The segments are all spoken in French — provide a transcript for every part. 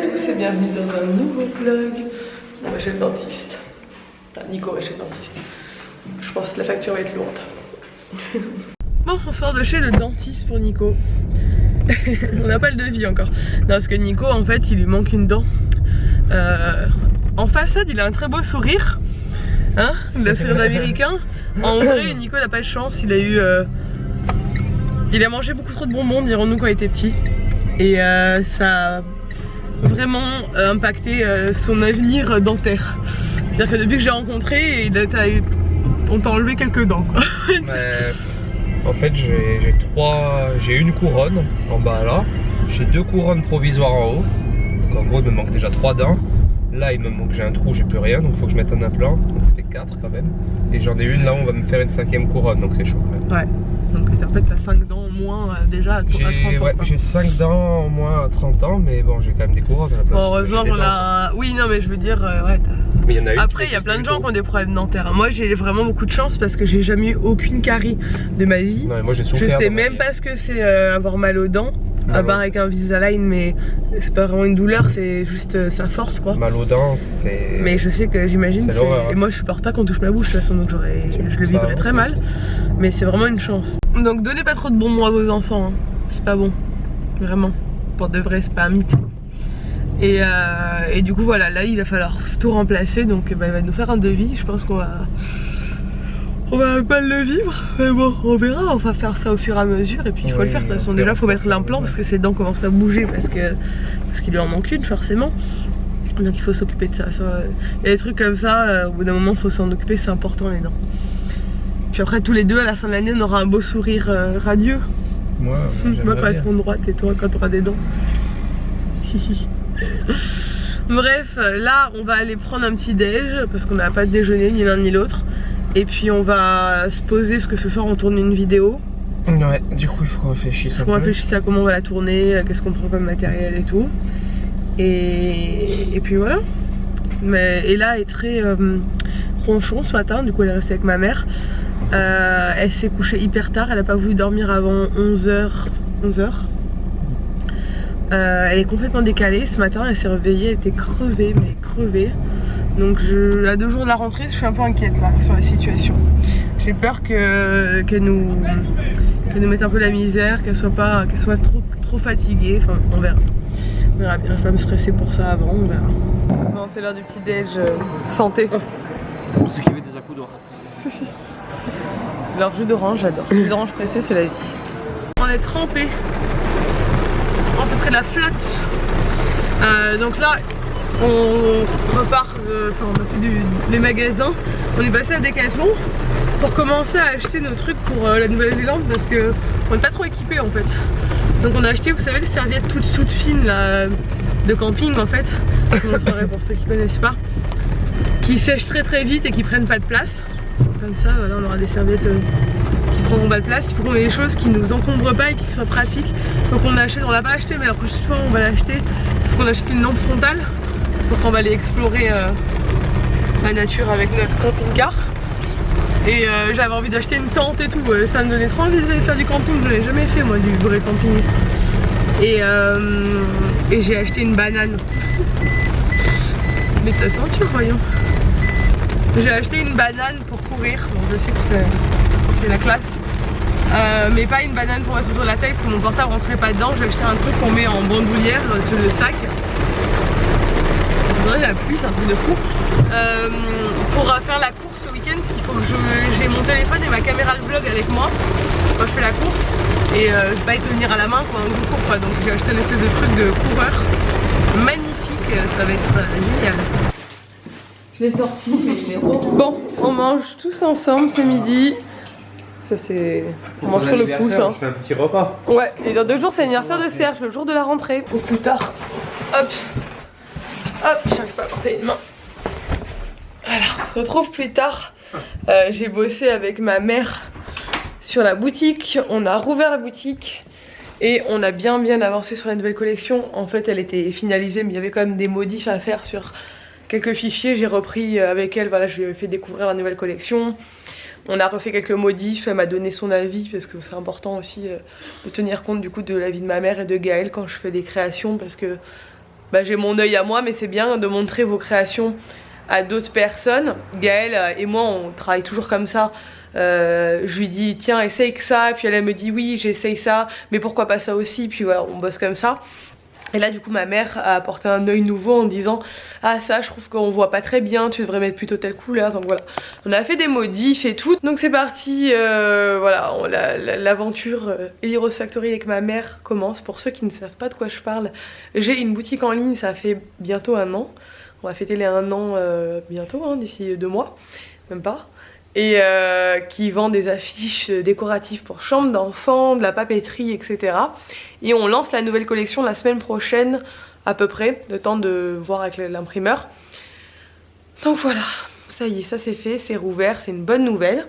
tous et bienvenue dans un nouveau vlog. On va chez le dentiste. Enfin, Nico va chez le dentiste. Je pense que la facture va être lourde. Bon, on sort de chez le dentiste pour Nico. On n'a pas le devis encore. Non, parce que Nico, en fait, il lui manque une dent. En façade, il a un très beau sourire. Hein, le sourire américain. En vrai, Nico n'a pas de chance. Il a eu... il a mangé beaucoup trop de bonbons, dirons-nous, quand il était petit. Et ça a vraiment impacté son avenir dentaire. C'est-à-dire que depuis que je l'ai rencontré, on t'a enlevé quelques dents, quoi. En fait, j'ai une couronne en bas là. J'ai 2 couronnes provisoires en haut. Donc en gros, il me manque déjà 3 dents. Là, j'ai un trou, j'ai plus rien, donc il faut que je mette un implant. Donc ça fait 4 quand même. Et j'en ai une là, on va me faire une 5e couronne, donc c'est chaud quand même. Ouais. Donc en fait, t'as 5 dents en moins déjà à 30 ans. Ouais, j'ai 5 dents en moins à 30 ans, mais bon, j'ai quand même des couronnes à la place. Bon, heureusement qu'on a... Oui, non, mais je veux dire, ouais, mais y en a une. Après, il y a plein de gens qui ont des problèmes dentaires. Moi, j'ai vraiment beaucoup de chance parce que j'ai jamais eu aucune carie de ma vie. Non, moi, j'ai souffert. Je sais même pas ce que c'est avoir mal aux dents. À part avec un Invisalign, mais c'est pas vraiment une douleur, c'est juste sa force, quoi. Mal aux dents, c'est... Mais je sais que j'imagine, et moi je supporte pas qu'on touche ma bouche de toute façon, donc je le vivrais très mal. Mais c'est vraiment une chance. Donc donnez pas trop de bonbons à vos enfants, hein. C'est pas bon, vraiment. Pour de vrai, c'est pas un mythe. Et du coup voilà, là il va falloir tout remplacer, donc il va nous faire un devis. Je pense qu'on va pas le vivre, mais bon, on verra, on va faire ça au fur et à mesure. Et puis il faut le faire, de toute façon déjà il faut mettre l'implant parce que ses dents commencent à bouger parce qu'il lui en manque une forcément. Donc il faut s'occuper de ça. Il y a des trucs comme ça, au bout d'un moment il faut s'en occuper, c'est important les dents. Puis après tous les deux à la fin de l'année on aura un beau sourire radieux. Moi quand elles seront droites et toi quand tu auras des dents. Bref, là on va aller prendre un petit déj parce qu'on n'a pas de déjeuner ni l'un ni l'autre. Et puis on va se poser parce que ce soir on tourne une vidéo. Ouais, du coup il faut qu'on réfléchisse un peu. On réfléchisse à comment on va la tourner, qu'est-ce qu'on prend comme matériel et tout. Et puis voilà. Mais Ella est très ronchon ce matin, du coup elle est restée avec ma mère. Elle s'est couchée hyper tard, elle a pas voulu dormir avant 11h. Elle est complètement décalée, ce matin elle s'est réveillée, elle était crevée, mais crevée. Donc à 2 jours de la rentrée, je suis un peu inquiète là sur la situation. J'ai peur qu'elle nous mette un peu la misère, qu'elle soit trop fatiguée. Enfin, on verra. On verra bien. Je vais pas me stresser pour ça avant. On verra. Bon, c'est l'heure du petit déj santé. On s'est fait des accoudoirs. Leur jus d'orange, j'adore. Le jus d'orange pressé, c'est la vie. On est trempé. On s'est pris de la flotte. Donc là. On repart, on a fait les magasins, on est passé à Decathlon pour commencer à acheter nos trucs pour la Nouvelle-Zélande parce que on n'est pas trop équipés en fait. Donc on a acheté, vous savez, les serviettes toutes fines là, de camping en fait, je vous montrerai pour ceux qui connaissent pas, qui sèchent très vite et qui prennent pas de place. Comme ça, voilà, on aura des serviettes qui prendront pas de place. Il faut qu'on ait des choses qui nous encombrent pas et qui soient pratiques. Donc on achète, on l'a pas acheté, mais la prochaine fois on va l'acheter. Il faut qu'on achète une lampe frontale. Donc on va aller explorer la nature avec notre camping-car. Et j'avais envie d'acheter une tente et tout, ça me donnait trop envie d'aller faire du camping, je l'ai jamais fait moi du vrai camping. Et j'ai acheté une banane. Mais ta ceinture voyons. J'ai acheté une banane pour courir, donc je sais que c'est la classe. Mais pas une banane pour mettre autour de la tête parce que mon portable rentrait pas dedans, j'ai acheté un truc qu'on met en bandoulière sur le sac. La pluie, c'est un truc de fou. Pour faire la course ce week-end, il faut que j'ai mon téléphone et ma caméra de vlog avec moi quand je fais la course. Et je vais pas être tenir à la main pendant que je cours quoi. Donc j'ai acheté une espèce de truc de coureur magnifique, ça va être génial. Je l'ai sorti, mais il est rond. Bon, on mange tous ensemble ce midi. Ça c'est... On mange sur le pouce. Hein. Je fais un petit repas. Ouais, et dans 2 jours c'est l'anniversaire de Serge, le jour de la rentrée. Pour plus tard. Hop. Hop, j'arrive pas à porter une main. Voilà, on se retrouve plus tard. J'ai bossé avec ma mère sur la boutique. On a rouvert la boutique et on a bien avancé sur la nouvelle collection. En fait, elle était finalisée, mais il y avait quand même des modifs à faire sur quelques fichiers. J'ai repris avec elle, voilà, je lui ai fait découvrir la nouvelle collection. On a refait quelques modifs, elle m'a donné son avis parce que c'est important aussi de tenir compte du coup de l'avis de ma mère et de Gaël quand je fais des créations parce que j'ai mon œil à moi, mais c'est bien de montrer vos créations à d'autres personnes. Gaëlle et moi on travaille toujours comme ça. Je lui dis tiens essaye que ça, puis elle me dit oui j'essaye ça, mais pourquoi pas ça aussi, puis voilà on bosse comme ça. Et là du coup ma mère a apporté un œil nouveau en disant ah ça je trouve qu'on voit pas très bien, tu devrais mettre plutôt telle couleur. Donc voilà, on a fait des modifs et tout. Donc c'est parti, voilà, l'aventure Ellie Rose Factory avec ma mère commence. Pour ceux qui ne savent pas de quoi je parle, j'ai une boutique en ligne, ça fait bientôt 1 an. On va fêter les 1 an bientôt, hein, d'ici 2 mois, même pas. Et qui vend des affiches décoratives pour chambres d'enfants, de la papeterie, etc. Et on lance la nouvelle collection la semaine prochaine à peu près, le temps de voir avec l'imprimeur. Donc voilà, ça y est, ça c'est fait, c'est rouvert, c'est une bonne nouvelle.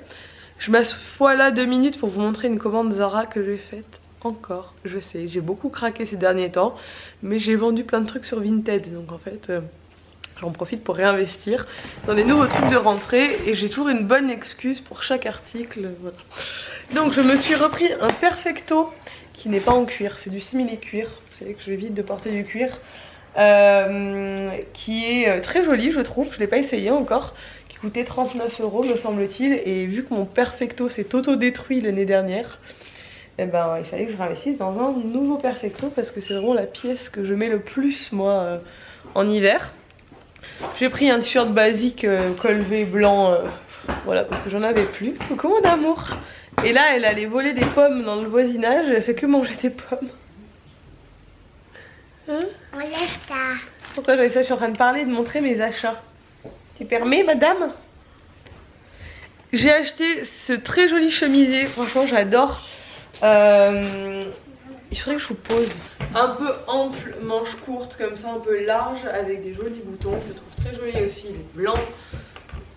Je m'assois là 2 minutes pour vous montrer une commande Zara que j'ai faite encore. Je sais, j'ai beaucoup craqué ces derniers temps, mais j'ai vendu plein de trucs sur Vinted, donc en fait... j'en profite pour réinvestir dans des nouveaux trucs de rentrée et j'ai toujours une bonne excuse pour chaque article. Voilà. Donc je me suis repris un Perfecto qui n'est pas en cuir, c'est du simili-cuir. Vous savez que j'évite de porter du cuir. Qui est très joli je trouve, je ne l'ai pas essayé encore. Qui coûtait 39 € me semble-t-il. Et vu que mon Perfecto s'est auto-détruit l'année dernière, eh ben, il fallait que je réinvestisse dans un nouveau Perfecto parce que c'est vraiment la pièce que je mets le plus moi en hiver. J'ai pris un t-shirt basique col V blanc, voilà, parce que j'en avais plus. Coucou mon amour. Et là elle allait voler des pommes dans le voisinage, elle fait que manger des pommes. Hein? On laisse ça. Pourquoi j'avais ça? Je suis en train de parler, de montrer mes achats. Tu permets madame? J'ai acheté ce très joli chemisier, franchement j'adore. Il faudrait que je vous pose. Un peu ample, manche courte comme ça, un peu large, avec des jolis boutons. Je le trouve très joli aussi, il est blanc.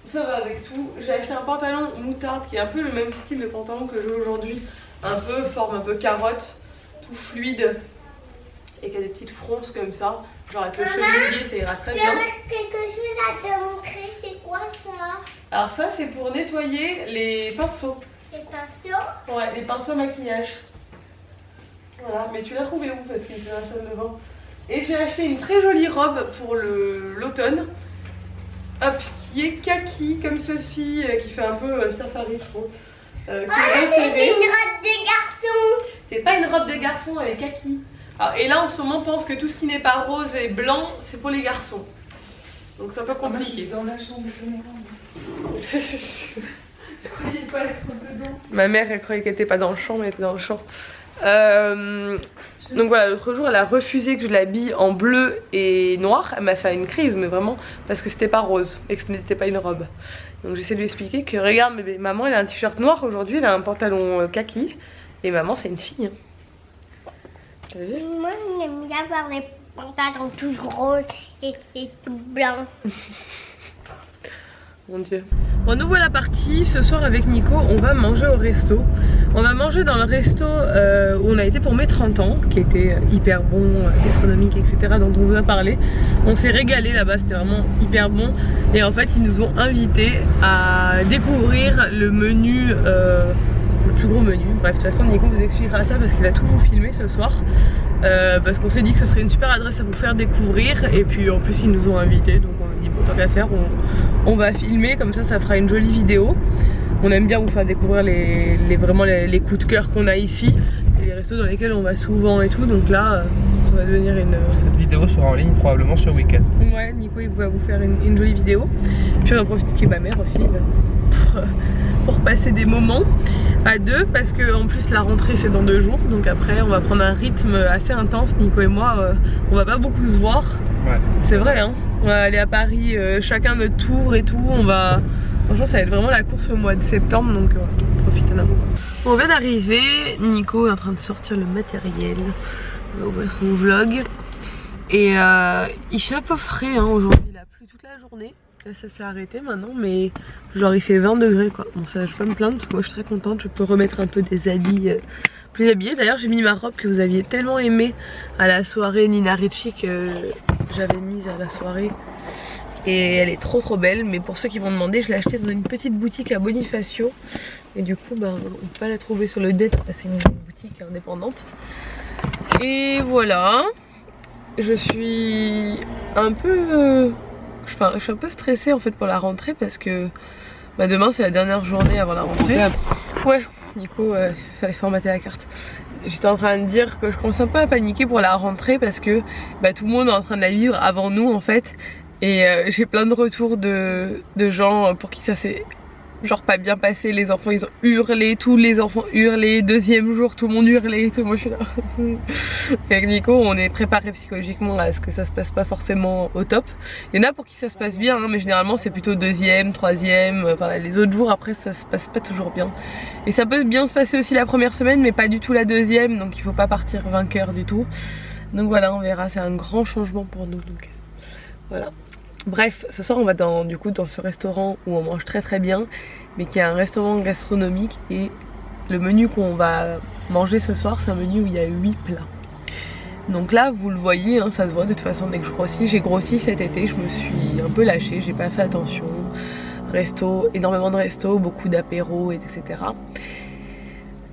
Ça va avec tout. J'ai acheté un pantalon moutarde qui est un peu le même style de pantalon que j'ai aujourd'hui. Un peu forme un peu carotte, tout fluide. Et qui a des petites fronces comme ça. Genre avec le chemisier, ça ira très bien. J'avais quelque chose à te montrer, c'est quoi ça? Alors ça c'est pour nettoyer les pinceaux. Les pinceaux? Ouais, les pinceaux maquillage. Voilà, mais tu l'as trouvé où? Parce qu'il était dans la salle de bain. Et j'ai acheté une très jolie robe pour l'automne. Hop, qui est kaki comme ceci, qui fait un peu safari je trouve. C'est une robe de garçon. C'est pas une robe de garçon, elle est kaki. Alors, et là en ce moment on pense que tout ce qui n'est pas rose et blanc c'est pour les garçons. Donc c'est un peu compliqué. Dans la chambre de Je croyais pas être dedans. Ma mère elle croyait qu'elle était pas dans le champ mais elle était dans le champ. Donc voilà, l'autre jour elle a refusé que je l'habille en bleu et noir. Elle m'a fait une crise mais vraiment parce que c'était pas rose et que ce n'était pas une robe. Donc j'essaie de lui expliquer que regarde bébé, maman elle a un t-shirt noir aujourd'hui, elle a un pantalon kaki. Et maman c'est une fille. T'as vu? Moi j'aime bien avoir les pantalons tout roses et tout blancs. Mon dieu. Bon, nous voilà partis. Ce soir avec Nico on va manger au resto. On va manger dans le resto où on a été pour mes 30 ans, qui était hyper bon, gastronomique, etc. dont on vous a parlé. On s'est régalé là-bas, c'était vraiment hyper bon. Et en fait ils nous ont invités à découvrir le menu, le plus gros menu. Bref, de toute façon Nico vous expliquera ça parce qu'il va tout vous filmer ce soir. Parce qu'on s'est dit que ce serait une super adresse à vous faire découvrir. Et puis en plus ils nous ont invités, donc on a dit bon tant qu'à faire on va filmer, comme ça fera une jolie vidéo. On aime bien vous faire découvrir vraiment les coups de cœur qu'on a ici et les restos dans lesquels on va souvent et tout. Donc là ça va devenir une... Cette vidéo sera en ligne probablement ce week-end. Ouais, Nico il va vous faire une jolie vidéo. Puis on va profiter ma mère aussi pour passer des moments à deux, parce que en plus la rentrée c'est dans 2 jours, donc après on va prendre un rythme assez intense. Nico et moi on va pas beaucoup se voir. Ouais. C'est vrai hein. On va aller à Paris chacun notre tour et tout. Franchement ça va être vraiment la course au mois de septembre, donc profitez d'un moment. On vient d'arriver, Nico est en train de sortir le matériel. On va ouvrir son vlog. Et il fait un peu frais hein, aujourd'hui, il a plu toute la journée. Là ça s'est arrêté maintenant, mais genre il fait 20 degrés quoi. Bon ça je peux pas me plaindre parce que moi je suis très contente, je peux remettre un peu des habits plus habillés. D'ailleurs j'ai mis ma robe que vous aviez tellement aimée à la soirée Nina Ricci, que j'avais mise à la soirée. Et elle est trop belle, mais pour ceux qui m'ont demandé, je l'ai achetée dans une petite boutique à Bonifacio. Et du coup on peut pas la trouver sur le net, c'est une boutique indépendante. Et voilà. je suis un peu... Enfin, je suis un peu stressée en fait pour la rentrée parce que bah, demain c'est la dernière journée avant la rentrée. Ouais, Nico, il fallait formater la carte. J'étais en train de dire que je commence un peu à paniquer pour la rentrée parce que bah, tout le monde est en train de la vivre avant nous en fait. Et j'ai plein de retours de gens pour qui ça s'est genre pas bien passé. Les enfants ils ont hurlé, tous les enfants hurlaient, deuxième jour tout le monde hurlait et tout. Moi je suis là. Et avec Nico on est préparé psychologiquement à ce que ça se passe pas forcément au top. Il y en a pour qui ça se passe bien hein, mais généralement c'est plutôt deuxième, troisième, enfin les autres jours après ça se passe pas toujours bien. Et ça peut bien se passer aussi la première semaine mais pas du tout la deuxième, donc il faut pas partir vainqueur du tout. Donc voilà, on verra, c'est un grand changement pour nous, donc voilà. Bref, ce soir on va dans ce restaurant où on mange très bien, mais qui est un restaurant gastronomique, et le menu qu'on va manger ce soir c'est un menu où il y a 8 plats. Donc là vous le voyez, hein, ça se voit de toute façon dès que je grossis. J'ai grossi cet été, je me suis un peu lâchée, j'ai pas fait attention. Resto, énormément de resto, beaucoup d'apéros, etc.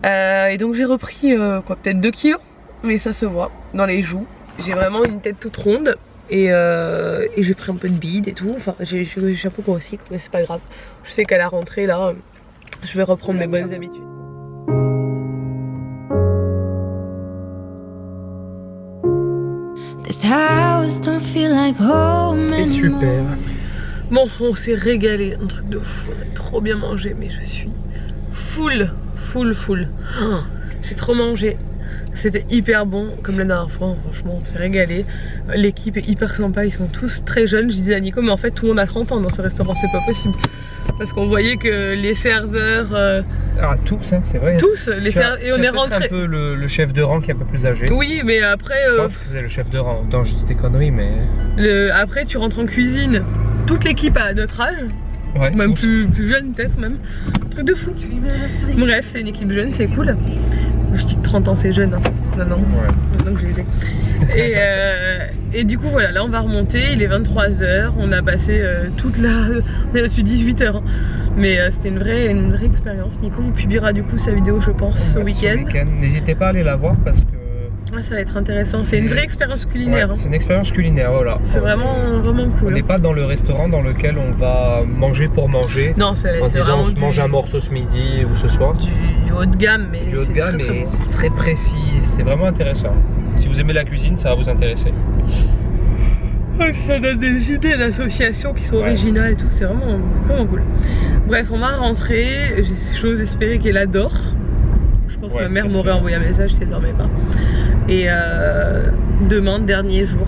Et donc j'ai repris peut-être 2 kilos, mais ça se voit dans les joues. J'ai vraiment une tête toute ronde. Et j'ai pris un peu de bide et tout, enfin j'ai un peu grossi mais c'est pas grave. Je sais qu'à la rentrée là, je vais reprendre mes bonnes habitudes. C'est super. Bon, on s'est régalé, un truc de fou, on a trop bien mangé, mais je suis full. Oh, j'ai trop mangé. C'était hyper bon comme la dernière fois, franchement on s'est régalé. L'équipe est hyper sympa, ils sont tous très jeunes. Je disais à Nico mais en fait tout le monde a 30 ans dans ce restaurant, c'est pas possible. Parce qu'on voyait que les serveurs... Ah tous hein, c'est vrai. Tous, les serveurs, et on est rentré... un peu le chef de rang qui est un peu plus âgé. Oui mais après... Je pense que c'est le chef de rang, non je dis des conneries mais... Après tu rentres en cuisine, toute l'équipe a notre âge. Ouais, même plus jeune peut-être même. Un truc de fou. Bref, c'est une équipe jeune, c'est cool. Je dis que 30 ans c'est jeune, hein. Non, ouais. Maintenant que je les ai. Et du coup voilà, là on va remonter, il est 23 h, on a passé toute la... On est là depuis 18 h. Hein. Mais c'était une vraie expérience. Nico vous publiera du coup sa vidéo je pense ce week-end. N'hésitez pas à aller la voir parce que... Ah, ça va être intéressant, c'est une vraie expérience culinaire. Ouais, hein. c'est une expérience culinaire, voilà. C'est vraiment cool. On n'est pas dans le restaurant dans lequel on va manger pour manger. Non, c'est en se disant on mange un morceau ce midi ou ce soir. Du haut de gamme, mais du haut de gamme, très, mais c'est très précis, c'est vraiment intéressant. Si vous aimez la cuisine, ça va vous intéresser. Ouais, ça donne des idées d'associations qui sont originales et tout, c'est vraiment cool. Bref, on va rentrer, j'ose espérer qu'elle adore. Je pense que ma mère m'aurait envoyé un message si elle dormait pas. Et demain, dernier jour